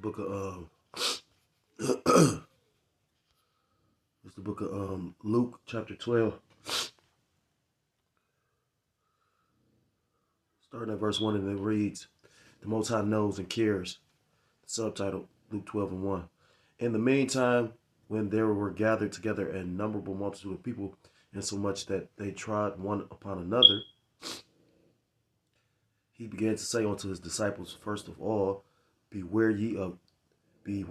book of it's the book of Luke chapter 12, starting at verse 1, and it reads, "The Most High knows and cares." The subtitle, Luke 12 and 1. In the meantime, when there were gathered together an innumerable multitude of people, insomuch that they trod one upon another, he began to say unto his disciples, first of all, beware ye of the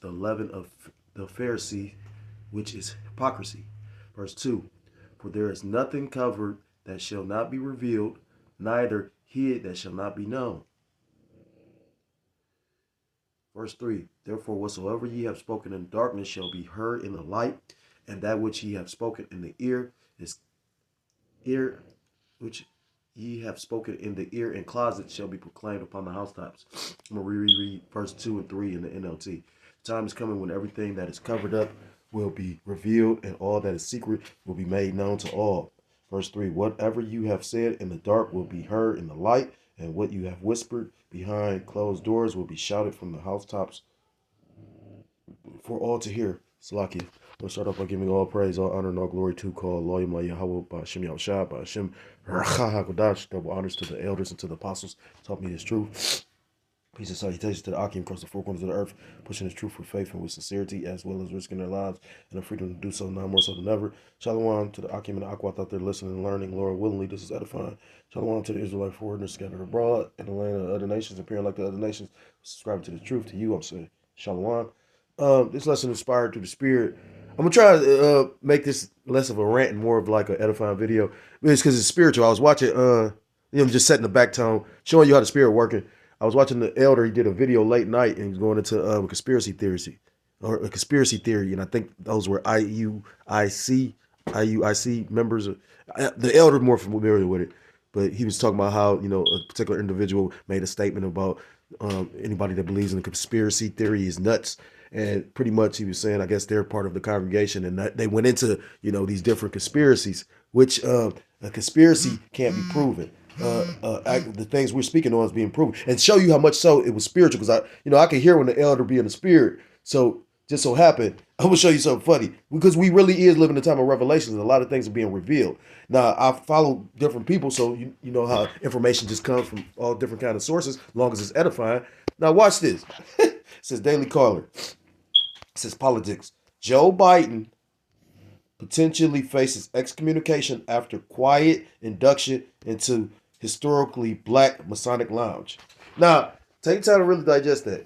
leaven of the Pharisee, which is hypocrisy. Verse 2, for there is nothing covered that shall not be revealed, neither hid that shall not be known. Verse 3, therefore whatsoever ye have spoken in darkness shall be heard in the light, and that which ye have spoken in the which ye have spoken in the ear and closet shall be proclaimed upon the housetops. I'm going to reread verse 2 and 3 in the NLT. The time is coming when everything that is covered up will be revealed, and all that is secret will be made known to all. Verse 3, whatever you have said in the dark will be heard in the light, and what you have whispered behind closed doors will be shouted from the housetops for all to hear. Salakia. We'll start off by giving all praise, all honor, and all glory to call Loyim Yahweh, Ba'ashem Yahushua, Ba'ashem Racha HaKodash. Double honors to the elders and to the apostles. Taught me his truth. Peace and salutations to the Akim across the four corners of the earth, pushing his truth with faith and with sincerity, as well as risking their lives and the freedom to do so now more so than ever. Shalom to the Akim and the Akwat out there listening and learning. Lord, willingly, this is edifying. Shalom to the Israelite foreigners scattered abroad in the land of other nations, appearing like the other nations, subscribing to the truth. To you, I'm saying, Shalom. This lesson inspired through the Spirit. I'm gonna try to make this less of a rant and more of like an edifying video. It's because it's spiritual. I was watching, just setting the back tone, showing you how the Spirit working. I was watching the elder. He did a video late night and he was going into a conspiracy theory, and I think those were IUIC members. The elder more familiar with it, but he was talking about how a particular individual made a statement about anybody that believes in the conspiracy theory is nuts. And pretty much he was saying, I guess they're part of the congregation, and that they went into, these different conspiracies, which a conspiracy can't be proven. The things we're speaking on is being proven, and show you how much so it was spiritual. Because I could hear when the elder be in the spirit. So just so happened, I'm gonna show you something funny, because we really is living in a time of revelations, and a lot of things are being revealed. Now I follow different people, so you know how information just comes from all different kind of sources, as long as it's edifying. Now watch this. It says Daily Caller. It says politics. Joe Biden potentially faces excommunication after quiet induction into historically black Masonic lounge. Now, take time to really digest that.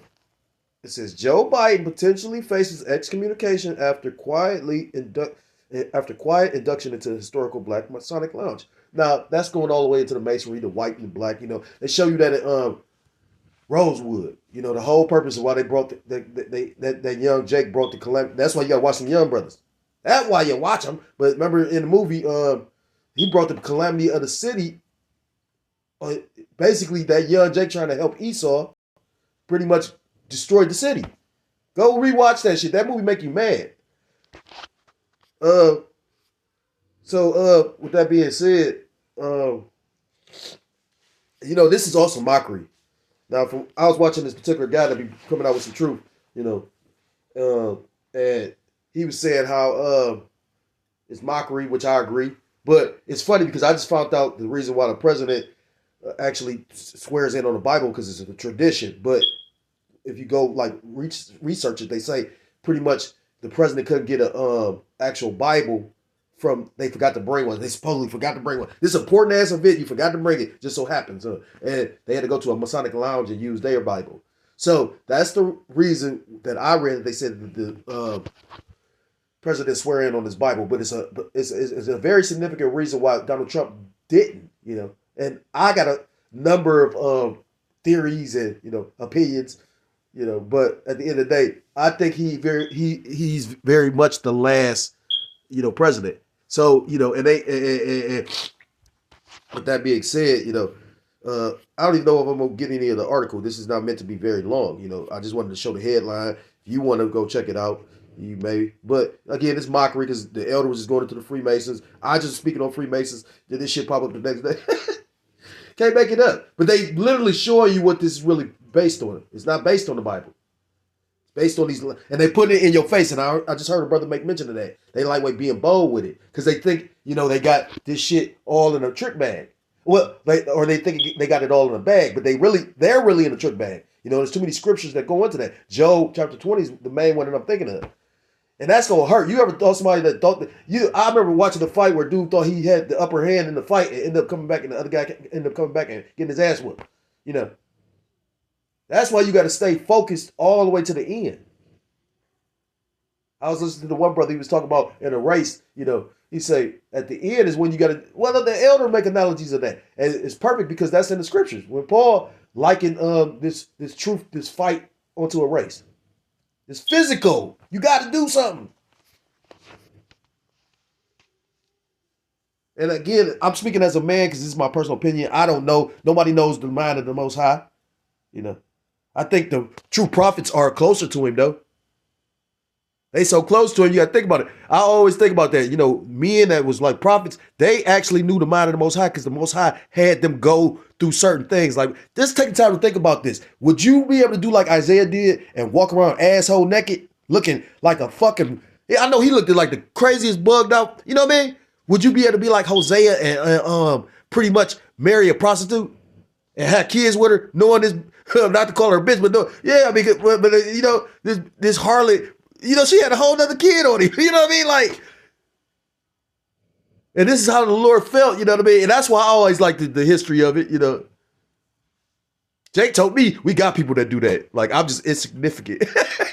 It says Joe Biden potentially faces excommunication after quiet induction into historical black Masonic lounge. Now, that's going all the way into the masonry, the white and black. They show you that at Rosewood. The whole purpose of why they brought that young Jake brought the calamity. That's why you got to watch some Young Brothers. That's why you watch them. But remember in the movie, he brought the calamity of the city. Basically, that young Jake trying to help Esau pretty much destroyed the city. Go rewatch that shit. That movie make you mad. So with that being said, this is also mockery. Now, I was watching this particular guy that be coming out with some truth, and he was saying how it's mockery, which I agree. But it's funny because I just found out the reason why the president actually swears in on the Bible, because it's a tradition. But if you go research it, they say pretty much the president couldn't get a actual Bible they forgot to bring one. They supposedly forgot to bring one. This is an important ass event. You forgot to bring it. Just so happens. And they had to go to a Masonic lounge and use their Bible. So that's the reason that I read. They said that the president swear in on his Bible, but it's a very significant reason why Donald Trump didn't. And I got a number of theories and opinions. But at the end of the day, I think he's very much the last president. So, and with that being said, I don't even know if I'm going to get any of the article. This is not meant to be very long. I just wanted to show the headline. If you want to go check it out, you may. But again, it's mockery because the elder was just going into the Freemasons. I just speaking on Freemasons. Did this shit pop up the next day? Can't make it up. But they literally showing you what this is really based on. It's not based on the Bible. It's based on these, and they put it in your face. And I just heard a brother make mention of that. They like being bold with it because they think, they got this shit all in a trick bag. Well, they think they got it all in a bag, but they're really in a trick bag. There's too many scriptures that go into that. Job chapter 20 is the main one that I'm thinking of. And that's gonna hurt. You ever thought somebody that thought that I remember watching the fight where dude thought he had the upper hand in the fight and ended up coming back, and the other guy ended up coming back and getting his ass whooped. That's why you got to stay focused all the way to the end. I was listening to the one brother, he was talking about in a race, he say at the end is when you got to, well, the elder make analogies of that. And it's perfect because that's in the scriptures. When Paul likened this fight onto a race. It's physical. You got to do something. And again, I'm speaking as a man because this is my personal opinion. I don't know. Nobody knows the mind of the Most High. I think the true prophets are closer to him, though. They so close to him, you got to think about it. I always think about that. Men that was like prophets, they actually knew the mind of the Most High because the Most High had them go through certain things. Like, just take the time to think about this. Would you be able to do like Isaiah did and walk around asshole naked, looking like a fucking, I know he looked like the craziest bugged out, you know what I mean? Would you be able to be like Hosea and pretty much marry a prostitute and have kids with her, knowing this, not to call her a bitch, but no, yeah, I mean, but this harlot, she had a whole nother kid on him. You know what I mean? Like, and this is how the Lord felt, you know what I mean? And that's why I always liked the history of it, Jake told me we got people that do that. Like, I'm just insignificant. I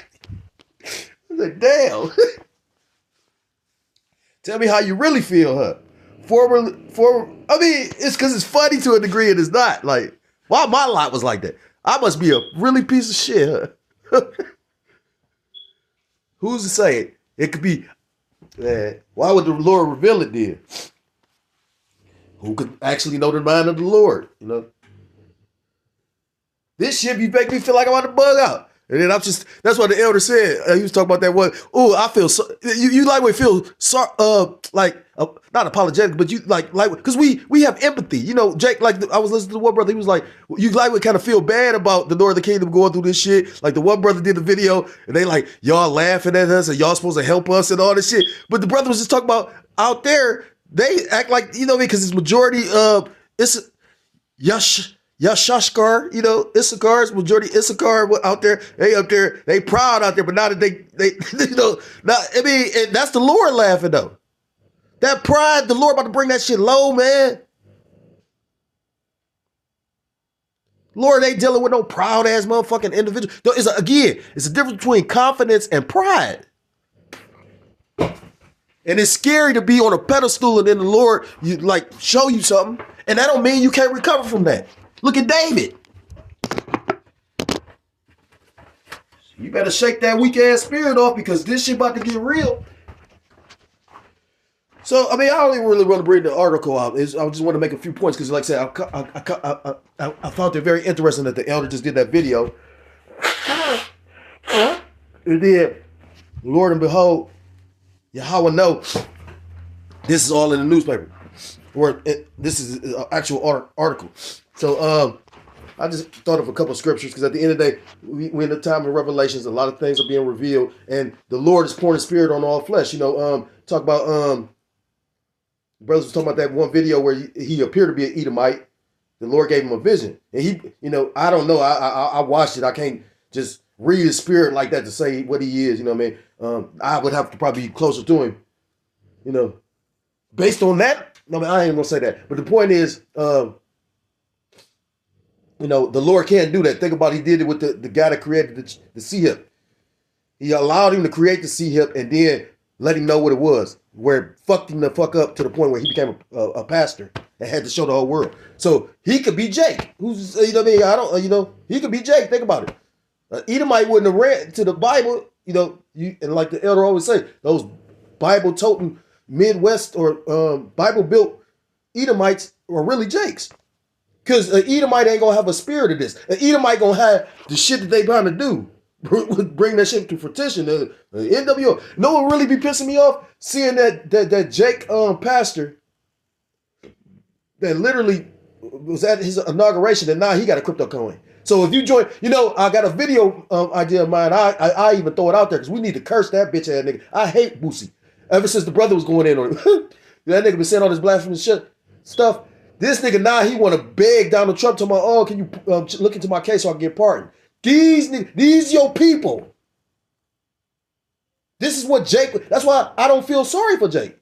was like, damn. Tell me how you really feel, huh? I mean, it's because it's funny to a degree and it's not. Like, why my lot was like that? I must be a really piece of shit, huh? Who's to say it? It could be, why would the Lord reveal it then? Who could actually know the mind of the Lord, This shit be making me feel like I'm about to bug out. And then that's what the elder said. He was talking about that one. Oh, I feel so, you like when feel sorry, not apologetic, but you like, because we have empathy. Jake, like I was listening to one brother, he was like, you like would kind of feel bad about the Northern Kingdom going through this shit. Like the one brother did the video and they like, y'all laughing at us and y'all supposed to help us and all this shit. But the brother was just talking about out there, they act like, because it's majority it's Yashashkar, Issachar's majority Issachar out there, they proud out there, but now that they and that's the Lord laughing though. That pride, the Lord about to bring that shit low, man. Lord ain't dealing with no proud ass motherfucking individual. It's a difference between confidence and pride. And it's scary to be on a pedestal and then the Lord show you something, and that don't mean you can't recover from that. Look at David. You better shake that weak ass spirit off because this shit about to get real. So, I mean, I don't even really want to bring the article out. I just want to make a few points because, like I said, I found it very interesting that the elder just did that video. And then, Lord and behold, Yahweh know this is all in the newspaper. This is an actual article. So, I just thought of a couple of scriptures because at the end of the day, we're in the time of revelations. A lot of things are being revealed, and the Lord is pouring His Spirit on all flesh. Talk about brothers was talking about that one video where he appeared to be an Edomite. The Lord gave him a vision, and he, I don't know. I watched it. I can't just read his spirit like that to say what he is. You know what I mean? I would have to probably be closer to him. Based on that. No, I ain't gonna say that. But the point is, the Lord can't do that. Think about it. He did it with the guy that created the C-hip. He allowed him to create the C-hip and then let him know what it was, where it fucked him the fuck up to the point where he became a pastor and had to show the whole world. So he could be Jake. Who's, what I mean? I don't, he could be Jake. Think about it. Edomite wouldn't have ran to the Bible, and like the elder always say, those Bible-toting Midwest or Bible-built Edomites are really Jakes. Because an Edomite ain't going to have a spirit of this. An Edomite going to have the shit that they trying to do. Bring that shit to fruition. The NWO. No one really be pissing me off seeing that Jake pastor that literally was at his inauguration, and now he got a crypto coin. So if you join, I got a video idea of mine. I even throw it out there because we need to curse that bitch ass nigga. I hate Boosie. Ever since the brother was going in on him. That nigga been saying all this blasphemous stuff. This nigga now he want to beg Donald Trump to can you look into my case so I can get pardoned? These your people. This is what Jake, that's why I don't feel sorry for Jake.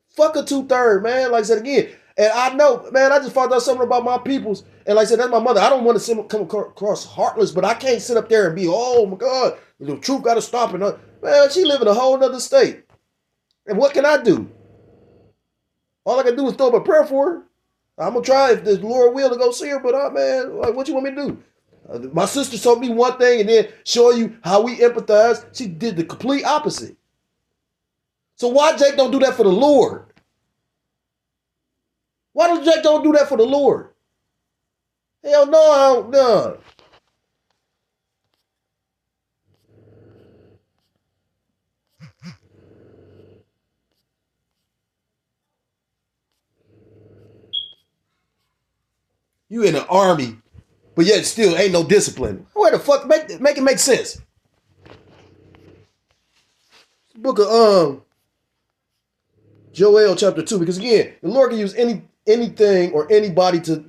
Fuck a 2/3, man. Like I said again. And I know, man, I just found out something about my peoples. And like I said, that's my mother. I don't want to come across heartless, but I can't sit up there and be, oh my God, the truth got to stop. And man, she live in a whole nother state. And what can I do? All I can do is throw up a prayer for her. I'm going to try, if the Lord will, to go see her. But, man, like, what you want me to do? My sister told me one thing and then show you how we empathize. She did the complete opposite. So why Jake don't do that for the Lord? Why does Jake don't do that for the Lord? Hell no, I don't. No. You in the army, but yet still ain't no discipline. Where the fuck make it make sense? Book of Joel chapter 2, because again, the Lord can use anything or anybody to,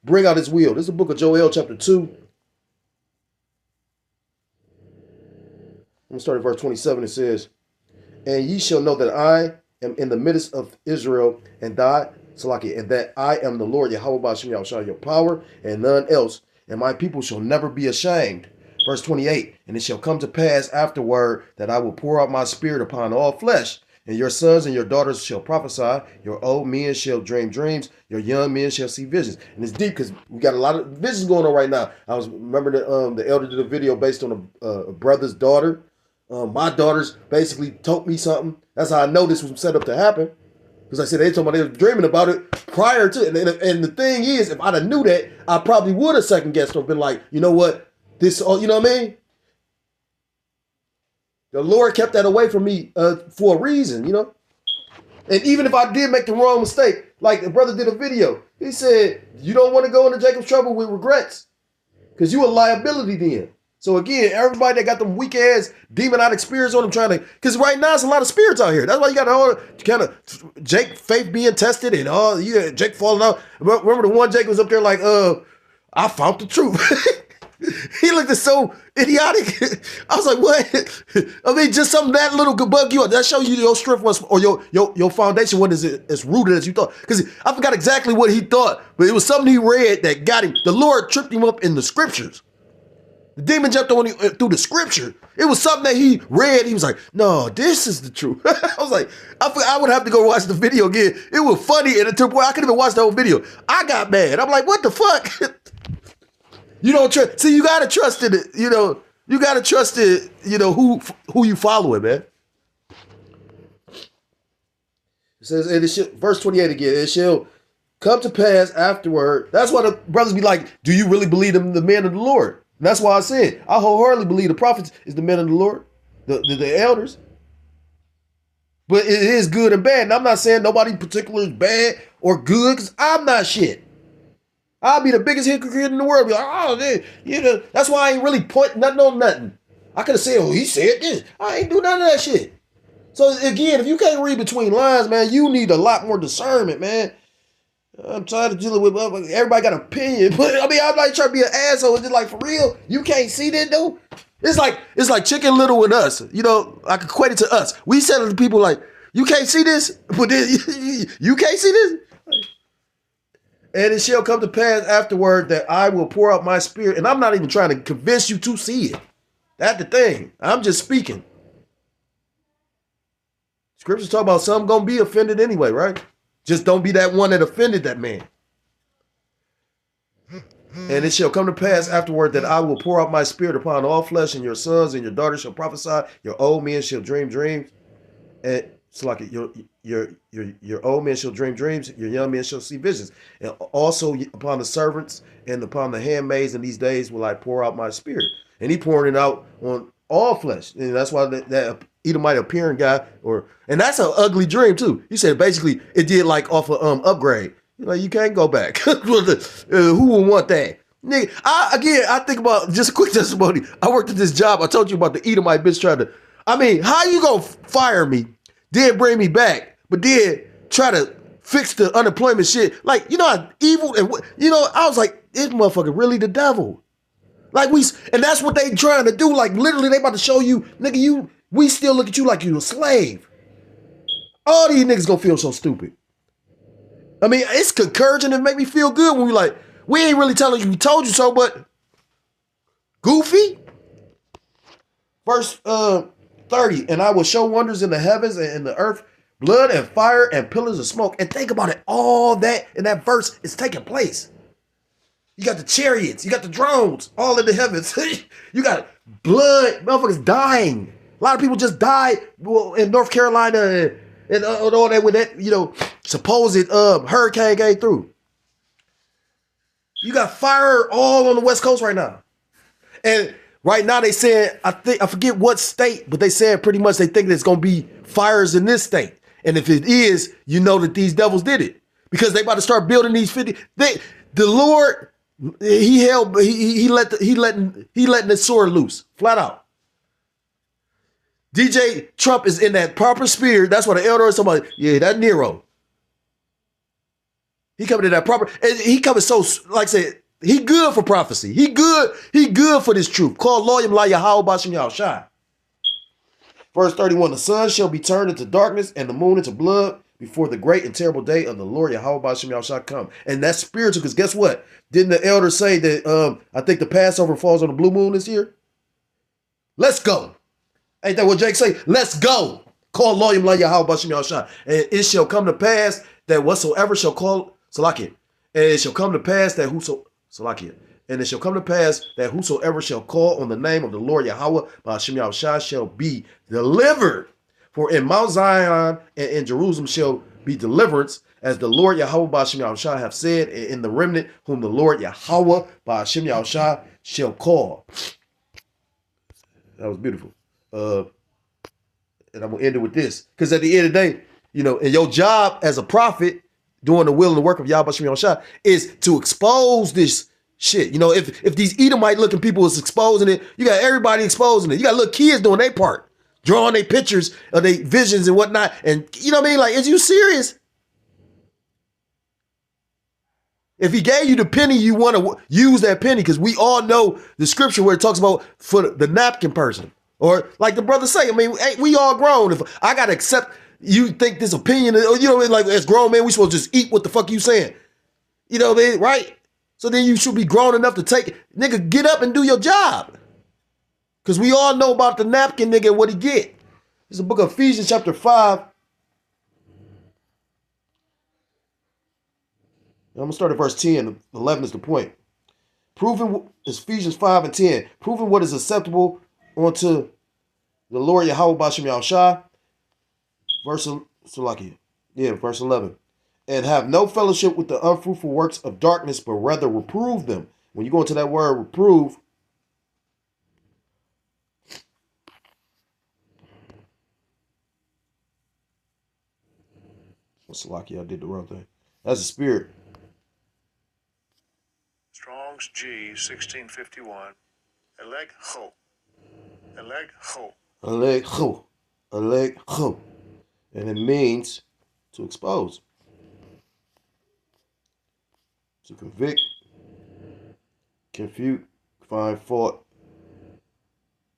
bring out his will. This is the book of Joel chapter 2. I'm going to start at verse 27. It says, and ye shall know that I am in the midst of Israel and that I am the Lord Yahweh Ba'ashem Yahushua, your power and none else, and my people shall never be ashamed. Verse 28, and it shall come to pass afterward that I will pour out my spirit upon all flesh, and your sons and your daughters shall prophesy, your old men shall dream dreams, your young men shall see visions. And it's deep because we got a lot of visions going on right now. I remember the elder did a video based on a brother's daughter. My daughters basically told me something. That's how I know this was set up to happen. Because I said they told me they were dreaming about it prior to it. And the thing is, if I'd have knew that, I probably would have second guessed or been like, you know what? This, you know what I mean? The Lord kept that away from me for a reason, And even if I did make the wrong mistake, like the brother did a video, he said, you don't want to go into Jacob's trouble with regrets because you a liability then. So again, everybody that got them weak ass demonic spirits on them because right now it's a lot of spirits out here. That's why you got all kind of Jake faith being tested and all, Jake falling out. Remember the one Jake was up there like, I found the truth. He looked so idiotic. I was like, what? I mean, just something that little could bug you up. That show you your strength was, or your foundation wasn't as rooted as you thought. Because I forgot exactly what he thought, but it was something he read that got him. The Lord tripped him up in the scriptures. The demon jumped on him through the scripture. It was something that he read. He was like, no, this is the truth. I was like, I would have to go watch the video again. It was funny, and until I couldn't even watch the whole video. I got mad. I'm like, what the fuck? You don't trust. See, you gotta trust it. You gotta trust it. Who you following, man. It says, and verse 28 again. It shall come to pass afterward. That's why the brothers be like, do you really believe the man of the Lord? And that's why I said I wholeheartedly believe the prophets is the men of the Lord, the elders. But it is good and bad. And I'm not saying nobody in particular is bad or good, because I'm not shit. I'll be the biggest hypocrite in the world. Be like, oh, that's why I ain't really pointing nothing on nothing. I could have said, oh, he said this. I ain't do none of that shit. So again, if you can't read between lines, man, you need a lot more discernment, man. I'm tired of dealing with everybody got an opinion. But I mean, I'm not trying to be an asshole. It's just like, for real, you can't see that though. It's like Chicken Little with us. I could equate it to us. We said to people like, you can't see this, but then you can't see this. And it shall come to pass afterward that I will pour out my spirit. And I'm not even trying to convince you to see it. That's the thing. I'm just speaking. Scriptures talk about some going to be offended anyway, right? Just don't be that one that offended that man. And it shall come to pass afterward that I will pour out my spirit upon all flesh, and your sons and your daughters shall prophesy. Your old men shall dream dreams. And it's like your old men shall dream dreams, your young men shall see visions. And also upon the servants and upon the handmaids in these days will I pour out my spirit. And he pouring it out on all flesh. And that's why that Edomite appearing guy, and that's an ugly dream too. He said basically it did like off of upgrade. Like, you can't go back. Who would want that? Nigga, I think about, just a quick testimony. I worked at this job. I told you about the Edomite bitch trying to, how you gonna fire me, then bring me back, but then try to fix the unemployment shit? Like, how evil, and I was like, this motherfucker really the devil. Like, and that's what they trying to do. Like, literally, they about to show you, nigga, we still look at you like you a slave. All these niggas gonna feel so stupid. It's encouraging and make me feel good when we ain't really telling you we told you so, but goofy. Verse 30, and I will show wonders in the heavens and in the earth, blood and fire and pillars of smoke. And think about it, all that in that verse is taking place. You got the chariots, you got the drones, all in the heavens. You got blood, motherfuckers dying. A lot of people just died in North Carolina and all that when that, supposed hurricane came through. You got fire all on the West Coast right now. And right now they said, I forget what state, but they said pretty much they think there's going to be fires in this state. And if it is, you know that these devils did it. Because they about to start building these 50. The Lord, he letting the sword loose, flat out. DJ Trump is in that proper spirit. That's what the elder is talking about. Yeah, that Nero. He coming in that proper, and he coming so, like I said, he good for prophecy. He good for this truth. Call Loyam La Yahweh Bashim Yahushai. Verse 31, the sun shall be turned into darkness and the moon into blood before the great and terrible day of the Lord Yahweh Bashim Yahushai come. And that's spiritual, because guess what? Didn't the elder say that I think the Passover falls on the blue moon this year? Let's go. Ain't that what Jake say? Let's go. Call Loyam La Yahweh Bashim Yahushai. And it shall come to pass that whatsoever shall call Salakia. And it shall come to pass that And it shall come to pass that whosoever shall call on the name of the Lord Yahweh Bashim Yahushai shall be delivered. For in Mount Zion and in Jerusalem shall be deliverance, as the Lord Yahweh Bashim Yahushai have said, in the remnant whom the Lord Yahweh Bashim Yahushai shall call. That was beautiful. And I'm going to end it with this. Because at the end of the day, and your job as a prophet, doing the will and the work of Yahweh Bashim Yahushai, is to expose this shit. If these Edomite looking people is exposing it, you got everybody exposing it. You got little kids doing their part, drawing their pictures of their visions and whatnot. And you know what I mean? Like, is you serious? If he gave you the penny, you want to use that penny, because we all know the scripture where it talks about for the napkin person. Or like the brother say, we all grown. If I got to accept you think this opinion, like as grown men, we supposed to just eat what the fuck you saying. Right? So then you should be grown enough to take, nigga, get up and do your job. Because we all know about the napkin, nigga, and what he get. It's the book of Ephesians chapter 5. I'm going to start at verse 10. 11 is the point. Proving, Ephesians 5 and 10. Proving what is acceptable unto the Lord Yahweh Bashim Yahushai. Verse 11. And have no fellowship with the unfruitful works of darkness, but rather reprove them. When you go into that word reprove, I did the wrong thing. That's the spirit. Strong's G 1651. Eleg ho. Eleg ho. And it means to expose, to convict, confute, find fault,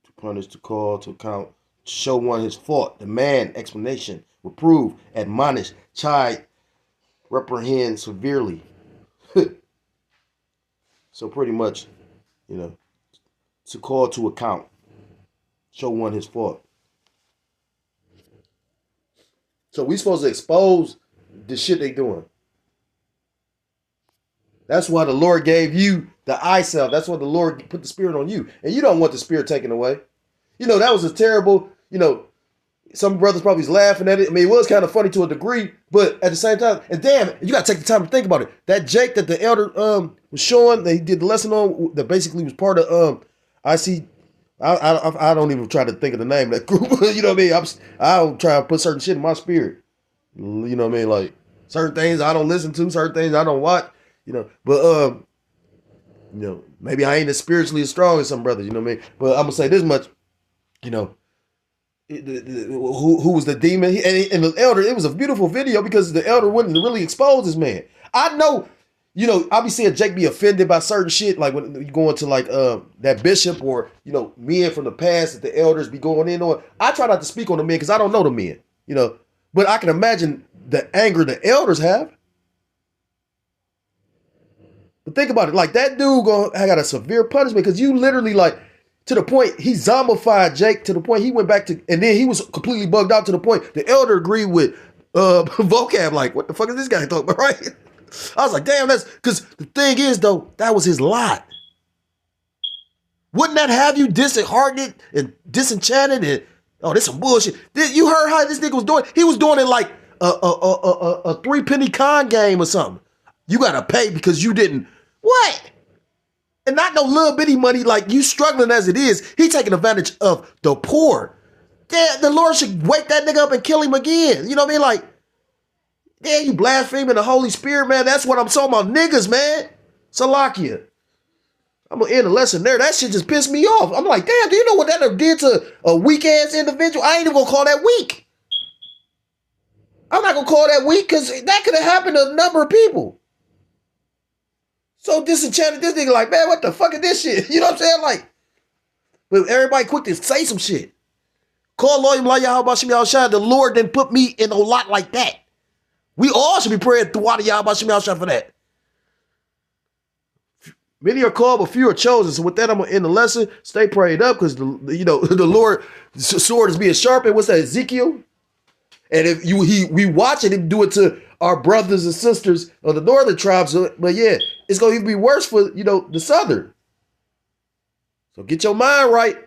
to punish, to call, to account, to show one his fault, demand explanation, reprove, admonish, chide, reprehend severely. So pretty much, to call to account, show one his fault. So we supposed to expose the shit they doing. That's why the Lord gave you the eye self. That's why the Lord put the spirit on you. And you don't want the spirit taken away. That was a terrible, some brothers probably was laughing at it. It was kind of funny to a degree, but at the same time, and damn, you got to take the time to think about it. That Jake that the elder was showing, that he did the lesson on, that basically was part of I don't even try to think of the name of that group. You know what I mean? I don't try to put certain shit in my spirit. You know what I mean? Like, Certain things I don't listen to, certain things I don't watch, but maybe I ain't as spiritually as strong as some brothers, you know what I mean? But I'm gonna say this much, you know, who was the demon? And the elder, it was a beautiful video because the elder wouldn't really expose this man. I know, I be seeing Jake be offended by certain shit, like when you go into like that bishop or men from the past that the elders be going in on. I try not to speak on the men because I don't know the men, but I can imagine the anger the elders have. But think about it, like that dude got a severe punishment because you literally like to the point he zombified Jake to the point he went back to, and then he was completely bugged out to the point the elder agreed with vocab, like what the fuck is this guy talking about, right? I was like, damn, that's because the thing is though, that was his lot. Wouldn't that have you disheartened and disenchanted and this some bullshit? You heard how this nigga was doing? He was doing it like a 3-penny con game or something. You gotta pay because you didn't what? And not no little bitty money like you struggling as it is. He taking advantage of the poor. Yeah, the Lord should wake that nigga up and kill him again. You know what I mean? Like, yeah, you blaspheming the Holy Spirit, man. That's what I'm talking about. Niggas, man. Salakia. I'm going to end the lesson there. That shit just pissed me off. I'm like, damn, do you know what that did to a weak-ass individual? I ain't even going to call that weak. I'm not going to call that weak because that could have happened to a number of people. So disenchanted, this nigga like, man, what the fuck is this shit? You know what I'm saying? Like, but everybody quick to say some shit. Call Loyim La Yahweh Shem Yahushua. The Lord didn't put me in a lot like that. We all should be praying through Wada Yahweh Shem Yahushua for that. Many are called, but few are chosen. So with that, I'm going to end the lesson. Stay prayed up because, the Lord sword is being sharpened. What's that, Ezekiel? And if we watching him do it to our brothers and sisters of the northern tribes, but yeah, it's going to even be worse for, the southern. So get your mind right.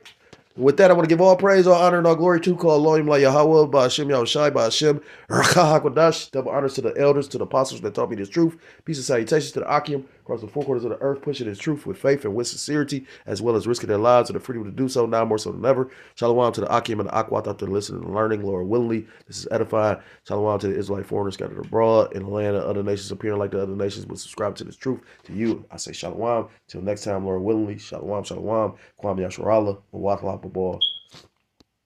And with that, I want to give all praise, all honor, and all glory to call Elohim La Yahweh, by Hashem Yahushai, by Hashem Rakah HaKodash. Double honors to the elders, to the apostles that taught me this truth. Peace and salutations to the Akim across the four corners of the earth, pushing this truth with faith and with sincerity, as well as risking their lives and the freedom to do so now more so than ever. Shalom to the Akim and the Akwat out there listening and learning, Lord willingly. This is edifying. Shalom to the Israelite foreigners scattered abroad in the land of other nations, appearing like the other nations, but subscribe to this truth. To you, I say shalom. Till next time, Lord willingly. Shalom, shalom. Kwam Yasharallah. Mawak Lapabal.